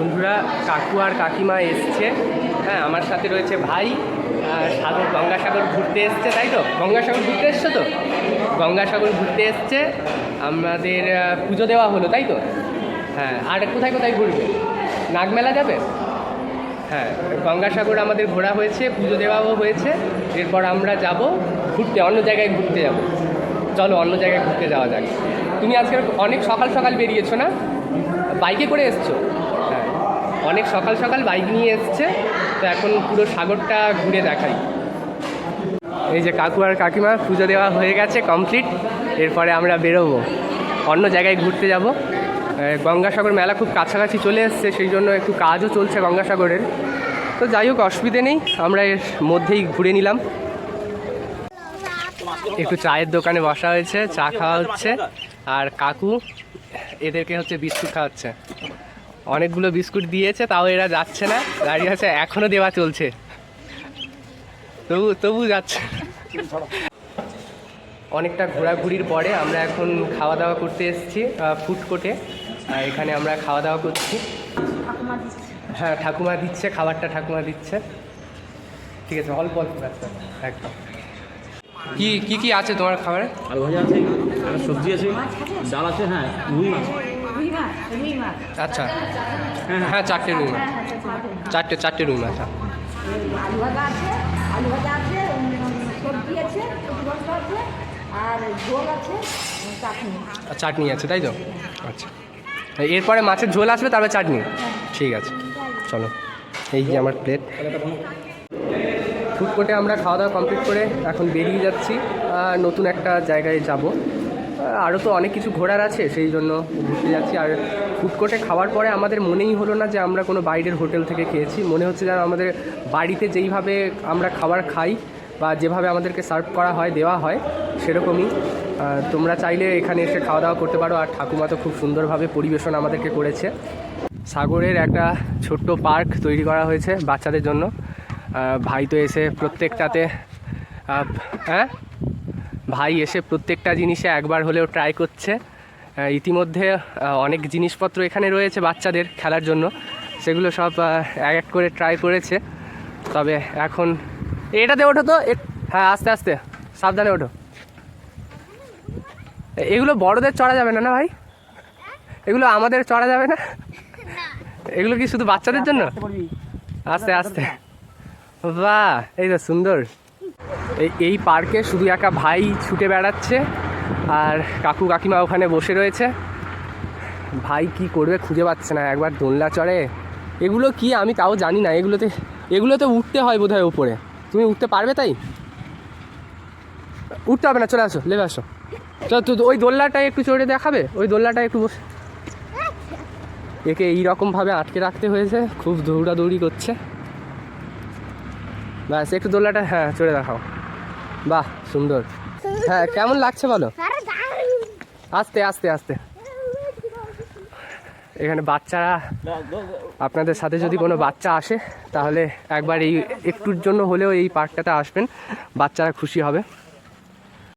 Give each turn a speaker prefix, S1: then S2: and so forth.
S1: বন্ধুরা, কাকু আর কাকিমা এসছে। হ্যাঁ, আমার সাথে রয়েছে ভাই। সাগর, গঙ্গাসাগর ঘুরতে এসছে, তাই তো? গঙ্গাসাগর ঘুরতে এসছো তো? গঙ্গাসাগর ঘুরতে এসছে, আমাদের পুজো দেওয়া হলো, তাই তো? হ্যাঁ, আর কোথায় কোথায় ঘুরবে? নাগমেলা যাবে? হ্যাঁ, গঙ্গাসাগর আমাদের ঘোরা হয়েছে, পুজো দেওয়াও হয়েছে। এরপর আমরা যাব ঘুরতে, অন্য জায়গায় ঘুরতে যাব। চলো অন্য জায়গায় ঘুরতে যাওয়া যাক। তুমি আজকে অনেক সকাল সকাল বেরিয়েছো না? বাইকে করে এসছো? হ্যাঁ, অনেক সকাল সকাল বাইক নিয়ে এসছে। তো এখন পুরো সাগরটা ঘুরে দেখাই। এই যে কাকু আর কাকিমা, পুজো দেওয়া হয়ে গেছে, কমপ্লিট। এরপরে আমরা বেরোবো, অন্য জায়গায় ঘুরতে যাব। গঙ্গাসাগর মেলা খুব কাছাকাছি চলে এসছে, সেই জন্য একটু কাজও চলছে গঙ্গাসাগরের। তো যাই হোক, অসুবিধে নেই, আমরা এর মধ্যেই ঘুরে নিলাম। একটু চায়ের দোকানে বসা হয়েছে, চা খাওয়া হচ্ছে। আর কাকু এদেরকে হচ্ছে বিস্কুট খাওয়াচ্ছে। অনেকগুলো বিস্কুট দিয়েছে, তাও এরা যাচ্ছে না, দাঁড়িয়ে আছে। এখনও দেওয়া চলছে, তবু যাচ্ছে। অনেকটা ঘোরাঘুরির পরে আমরা এখন খাওয়া দাওয়া করতে এসেছি ফুড কোর্টে। এখানে আমরা খাওয়া দাওয়া করছি। হ্যাঁ, ঠাকুমা দিচ্ছে খাবারটা, ঠাকুমা দিচ্ছে। ঠিক আছে, অল্প অল্প ব্যস্ত একদম। কি কি আছে তোমার খাবারে?
S2: আলু ভাজা আছে, সবজি আছে, ডাল আছে, হ্যাঁ রুই মাছ।
S1: আচ্ছা, হ্যাঁ 4টে রুই মাছ, 4টে রুই মাছ।
S3: আলু ভাজা আছে, সবজি আছে, আর ঝোল আছে,
S1: চাটনি আছে, তাই তো? আচ্ছা, এরপরে মাছের ঝোল আসবে, তারপরে চাটনি। ঠিক আছে, চলো। এই যে আমার প্লেট। ফুড কোর্টে আমরা খাওয়া দাওয়া কমপ্লিট করে এখন বেরিয়ে যাচ্ছি, নতুন একটা জায়গায় যাব। আরও তো অনেক কিছু ঘোরার আছে, সেই জন্য ঘুরতে যাচ্ছি। আর ফুড কোর্টে খাওয়ার পরে আমাদের মনেই হলো না যে আমরা কোনো বাইরের হোটেল থেকে খেয়েছি। মনে হচ্ছে যেন আমাদের বাড়িতে যেইভাবে আমরা খাবার খাই বা যেভাবে আমাদেরকে সার্ভ করা হয়, দেওয়া হয়, সেরকমই। তোমরা চাইলে এখানে এসে খাওয়া দাওয়া করতে পারো। আর ঠাকুমা তো খুব সুন্দরভাবে পরিবেশন আমাদেরকে করেছে। সাগরের একটা ছোট্ট পার্ক তৈরি করা হয়েছে বাচ্চাদের জন্য। ভাই তো এসে প্রত্যেকটাতে ভাই এসে প্রত্যেকটা জিনিসে একবার হলেও ট্রাই করছে। ইতিমধ্যে অনেক জিনিসপত্র এখানে রয়েছে বাচ্চাদের খেলার জন্য, সেগুলো সব এক এক করে ট্রাই করেছে। তবে এখন এটাতে ওঠো তো, হ্যাঁ আস্তে আস্তে, সাবধানে ওঠো। এগুলো বড়দের চড়া যাবে না, না ভাই? এগুলো আমাদের চড়া যাবে না? এগুলো কি শুধু বাচ্চাদের জন্য? আস্তে আস্তে, বাহ, এই তো সুন্দর। এই পার্কে শুধু একা ভাই ছুটে বেড়াচ্ছে, আর কাকু কাকিমা ওখানে বসে রয়েছে। ভাই কি করবে খুঁজে পাচ্ছে না। একবার দোলনা চড়ে, এগুলো কি আমি তাও জানি না। এগুলোতে উঠতে হয় বোধহয় উপরে। তুমি উঠতে পারবে? তাই উঠতে হবে না, চলে আসো, লেবে আসো। চল, তো ওই দোলনাটায় একটু চড়ে দেখাবে, ওই দোলনাটায় একটু বসে। একে এইরকমভাবে আটকে রাখতে হয়েছে, খুব দৌড়াদৌড়ি করছে। ব্যাস, একটু দোলনাটা হ্যাঁ চড়ে দেখাও। বাহ, সুন্দর। হ্যাঁ, কেমন লাগছে বলো? আস্তে আস্তে আস্তে। এখানে বাচ্চারা, আপনাদের সাথে যদি কোনো বাচ্চা আসে তাহলে একবার এই একটুর জন্য হলেও এই পার্কটাতে আসবেন, বাচ্চারা খুশি হবে।